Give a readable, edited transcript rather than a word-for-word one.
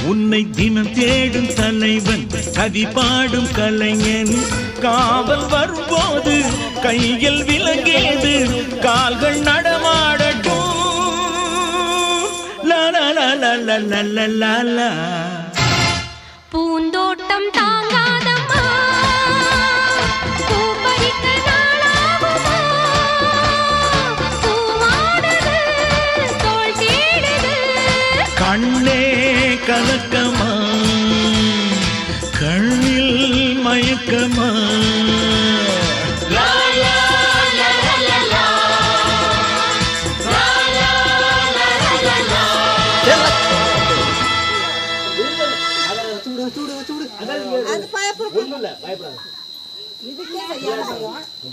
உன்னை தினம் தேடும் தலைவன் கவி பாடும் கலைஞன் காவல் வரும்போது கையில் விலகேது கால்கள் நடமாடட்டும் பூந்தோட்டம் தாங்காதம்மா பூப்பறிக்க நாளாகுமா பூவாடுது தோள் தேடுது கண்ணே கலக்கமா கண்ணில் மயக்கமா அது பயப்படாத இதுக்கே செய்யாத